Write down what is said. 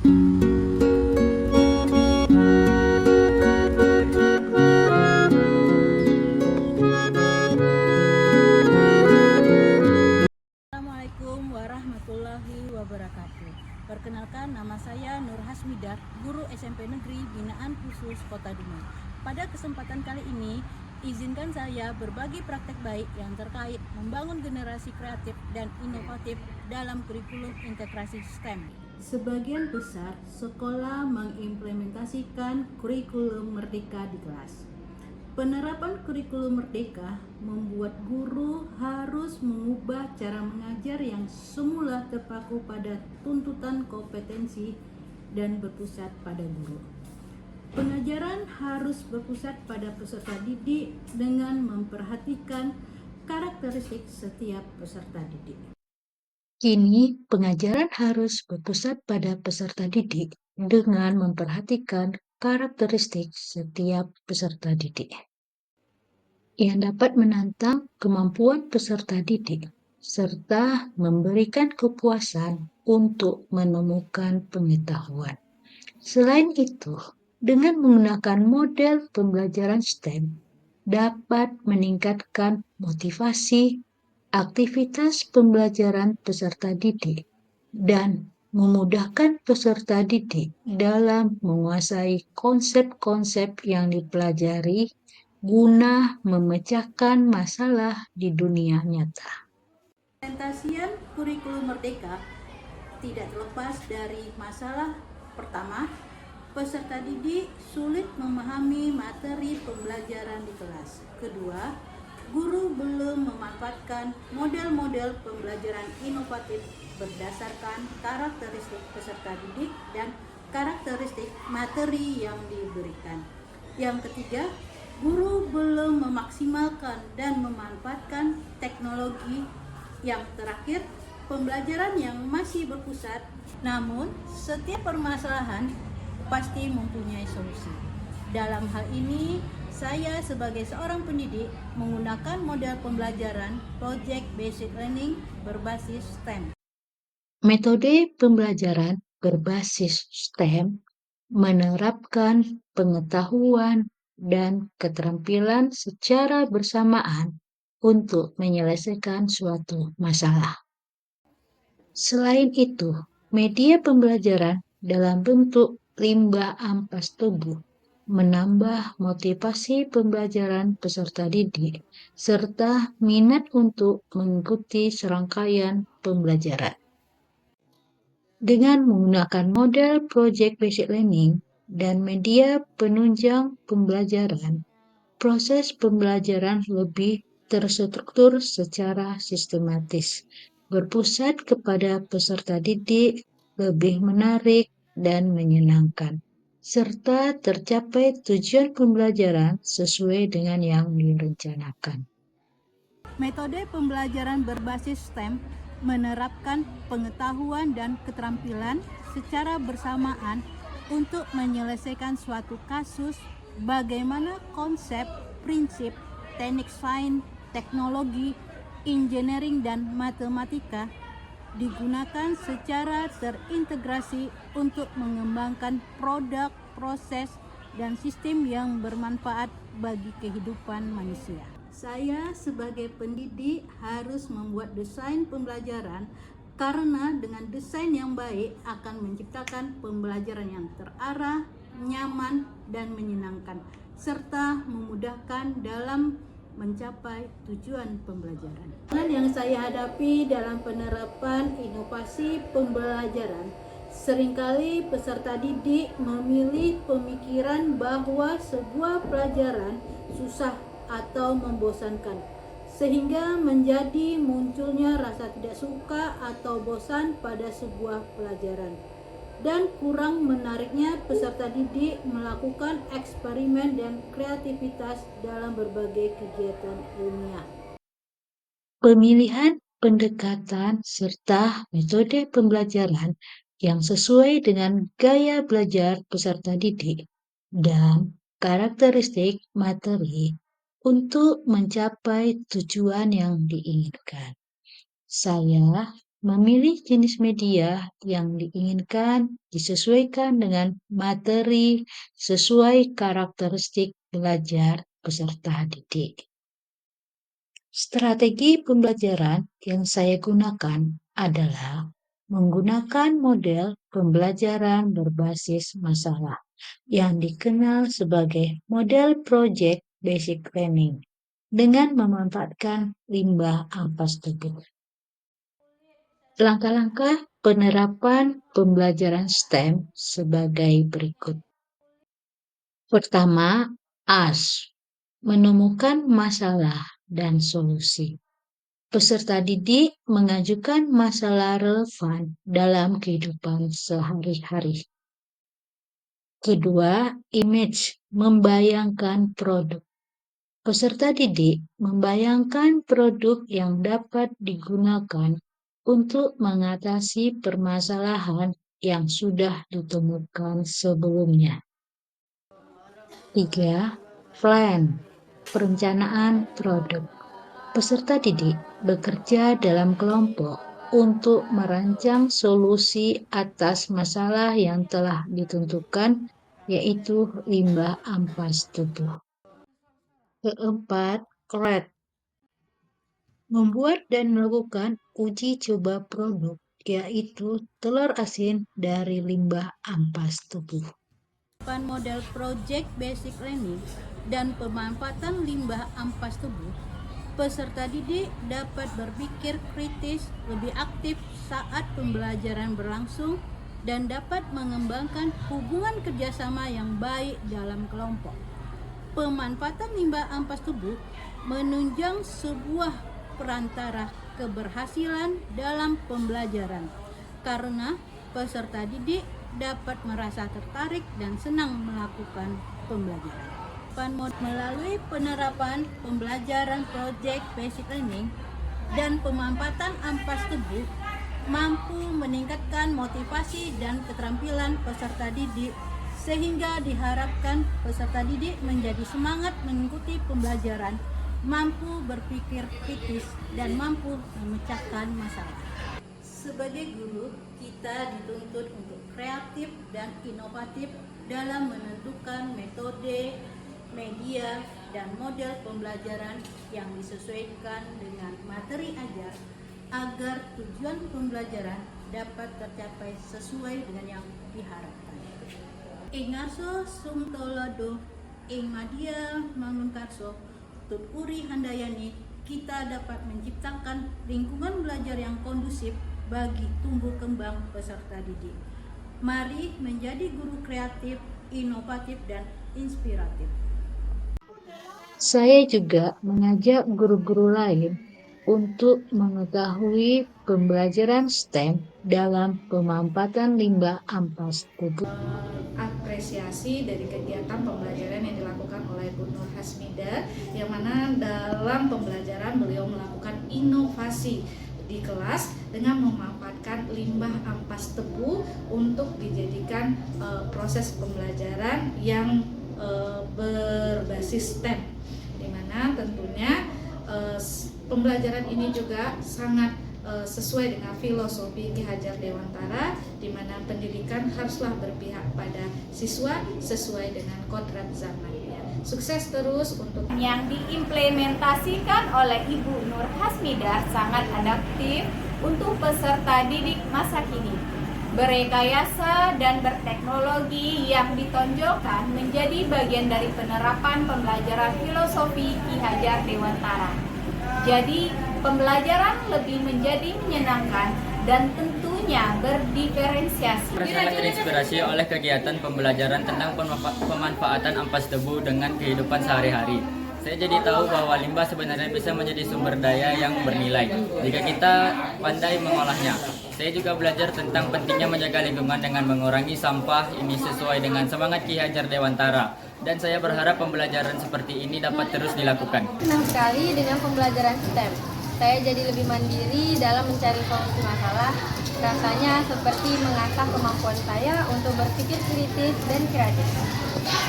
Assalamualaikum warahmatullahi wabarakatuh. Perkenalkan, nama saya Nur Hasmidah, guru SMP Negeri Binaan Khusus Kota Dumai. Pada kesempatan kali ini, izinkan saya berbagi praktek baik yang terkait membangun generasi kreatif dan inovatif dalam kurikulum integrasi STEM. Sebagian besar sekolah mengimplementasikan kurikulum merdeka di kelas. Penerapan kurikulum merdeka membuat guru harus mengubah cara mengajar yang semula terpaku pada tuntutan kompetensi dan berpusat pada guru. Pengajaran harus berpusat pada peserta didik dengan memperhatikan karakteristik setiap peserta didik. Kini, pengajaran harus berpusat pada peserta didik dengan memperhatikan karakteristik setiap peserta didik yang dapat menantang kemampuan peserta didik serta memberikan kepuasan untuk menemukan pengetahuan. Selain itu, dengan menggunakan model pembelajaran STEM dapat meningkatkan motivasi aktivitas pembelajaran peserta didik dan memudahkan peserta didik dalam menguasai konsep-konsep yang dipelajari guna memecahkan masalah di dunia nyata. Implementasian kurikulum merdeka tidak terlepas dari masalah pertama, peserta didik sulit memahami materi pembelajaran di kelas. Kedua, guru belum memanfaatkan model-model pembelajaran inovatif berdasarkan karakteristik peserta didik dan karakteristik materi yang diberikan. Yang ketiga, guru belum memaksimalkan dan memanfaatkan teknologi. Yang terakhir, pembelajaran yang masih berpusat, namun setiap permasalahan pasti mempunyai solusi. Dalam hal ini, saya sebagai seorang pendidik menggunakan model pembelajaran Project Basic Learning berbasis STEM. Metode pembelajaran berbasis STEM menerapkan pengetahuan dan keterampilan secara bersamaan untuk menyelesaikan suatu masalah. Selain itu, media pembelajaran dalam bentuk limbah ampas tubuh menambah motivasi pembelajaran peserta didik serta minat untuk mengikuti serangkaian pembelajaran. Dengan menggunakan model Project Basic Learning dan media penunjang pembelajaran, proses pembelajaran lebih terstruktur secara sistematis, berpusat kepada peserta didik, lebih menarik dan menyenangkan, serta tercapai tujuan pembelajaran sesuai dengan yang direncanakan. Metode pembelajaran berbasis STEM menerapkan pengetahuan dan keterampilan secara bersamaan untuk menyelesaikan suatu kasus, bagaimana konsep, prinsip, teknik sains, teknologi, engineering, dan matematika digunakan secara terintegrasi untuk mengembangkan produk, proses, dan sistem yang bermanfaat bagi kehidupan manusia. Saya sebagai pendidik harus membuat desain pembelajaran karena dengan desain yang baik akan menciptakan pembelajaran yang terarah, nyaman, dan menyenangkan, serta memudahkan dalam mencapai tujuan pembelajaran. Tantangan yang saya hadapi dalam penerapan inovasi pembelajaran, seringkali peserta didik memilih pemikiran bahwa sebuah pelajaran susah atau membosankan, sehingga menjadi munculnya rasa tidak suka atau bosan pada sebuah pelajaran. Dan kurang menariknya peserta didik melakukan eksperimen dan kreativitas dalam berbagai kegiatan ilmiah. Pemilihan pendekatan serta metode pembelajaran yang sesuai dengan gaya belajar peserta didik dan karakteristik materi untuk mencapai tujuan yang diinginkan. Saya Memilih jenis media yang diinginkan disesuaikan dengan materi sesuai karakteristik belajar peserta didik. Strategi pembelajaran yang saya gunakan adalah menggunakan model pembelajaran berbasis masalah yang dikenal sebagai model Project Basic Learning dengan memanfaatkan limbah ampas tubuh. Langkah-langkah penerapan pembelajaran STEM sebagai berikut. Pertama, AS, menemukan masalah dan solusi. Peserta didik mengajukan masalah relevan dalam kehidupan sehari-hari. Kedua, image, membayangkan produk. Peserta didik membayangkan produk yang dapat digunakan untuk mengatasi permasalahan yang sudah ditemukan sebelumnya. 3. Plan, perencanaan produk. Peserta didik bekerja dalam kelompok untuk merancang solusi atas masalah yang telah ditentukan, yaitu limbah ampas tubuh. Keempat, CREAT, membuat dan melakukan uji coba produk, yaitu telur asin dari limbah ampas tubuh. Model Project Basic Learning dan pemanfaatan limbah ampas tubuh, peserta didik dapat berpikir kritis, lebih aktif saat pembelajaran berlangsung, dan dapat mengembangkan hubungan kerjasama yang baik dalam kelompok. Pemanfaatan limbah ampas tubuh menunjang sebuah perantara keberhasilan dalam pembelajaran karena peserta didik dapat merasa tertarik dan senang melakukan pembelajaran. Melalui penerapan pembelajaran Project Basic Learning dan pemanfaatan ampas tubuh mampu meningkatkan motivasi dan keterampilan peserta didik sehingga diharapkan peserta didik menjadi semangat mengikuti pembelajaran, mampu berpikir kritis, dan mampu memecahkan masalah. Sebagai guru, kita dituntut untuk kreatif dan inovatif dalam menentukan metode, media, dan model pembelajaran yang disesuaikan dengan materi ajar agar tujuan pembelajaran dapat tercapai sesuai dengan yang diharapkan. Ing ngarso sumtolodo, ing madya mangunkarso, tuturi handayani, kita dapat menciptakan lingkungan belajar yang kondusif bagi tumbuh kembang peserta didik. Mari menjadi guru kreatif, inovatif, dan inspiratif. Saya juga mengajak guru-guru lain untuk mengetahui pembelajaran STEM dalam pemanfaatan limbah ampas tubuh. Apresiasi dari kegiatan pembelajaran yang dilakukan oleh Bu Nur Hasmida, yang mana dalam pembelajaran beliau melakukan inovasi di kelas dengan memanfaatkan limbah ampas tebu untuk dijadikan proses pembelajaran yang berbasis STEM, di mana tentunya pembelajaran ini juga sangat sesuai dengan filosofi Ki Hajar Dewantara, di mana pendidikan haruslah berpihak pada siswa sesuai dengan kodrat zamannya. Sukses terus untuk yang diimplementasikan oleh Ibu Nur Hasmida sangat adaptif untuk peserta didik masa kini. Berekayasa dan berteknologi yang ditonjolkan menjadi bagian dari penerapan pembelajaran filosofi Ki Hajar Dewantara. Jadi, pembelajaran lebih menjadi menyenangkan dan tentunya berdiferensiasi. Saya sangat terinspirasi oleh kegiatan pembelajaran tentang pemanfaatan ampas tebu dengan kehidupan sehari-hari. Saya jadi tahu bahwa limbah sebenarnya bisa menjadi sumber daya yang bernilai jika kita pandai mengolahnya. Saya juga belajar tentang pentingnya menjaga lingkungan dengan mengurangi sampah. Ini sesuai dengan semangat Ki Hajar Dewantara. Dan saya berharap pembelajaran seperti ini dapat terus dilakukan. Senang sekali dengan pembelajaran STEM. Saya jadi lebih mandiri dalam mencari solusi masalah. Rasanya seperti mengasah kemampuan saya untuk berpikir kritis dan kreatif.